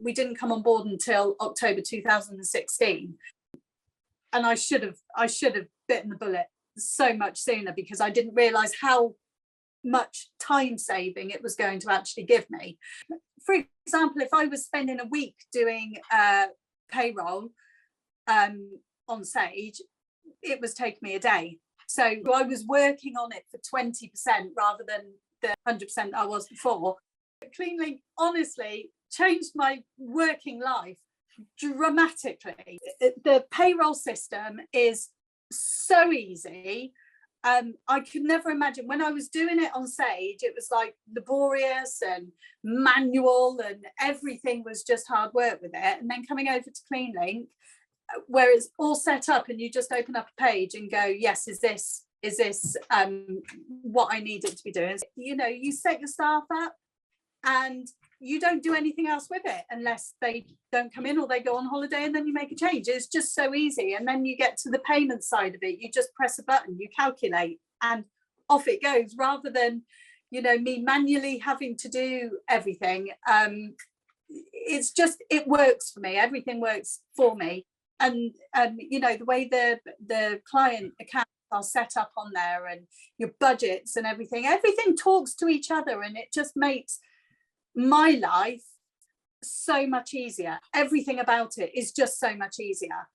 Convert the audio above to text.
we didn't come on board until October 2016. And I should have bitten the bullet so much sooner, because I didn't realise how much time saving it was going to actually give me. For example, if I was spending a week doing payroll on Sage, it was taking me a day. So I was working on it for 20% rather than the 100% I was before. CleanLink honestly changed my working life dramatically. The payroll system is so easy. I could never imagine, when I was doing it on Sage, it was like laborious and manual, and everything was just hard work with it. And then coming over to CleanLink, where it's all set up and you just open up a page and go, yes, is this what I need it to be doing? You know, you set your staff up and you don't do anything else with it unless they don't come in or they go on holiday, and then you make a change. It's just so easy. And then you get to the payment side of it, you just press a button, you calculate, and off it goes, rather than, you know, me manually having to do everything. It's just, it works for me. Everything works for me. And you know, the way the client accounts are set up on there, and your budgets and everything talks to each other, and it just makes my life so much easier. Everything about it is just so much easier.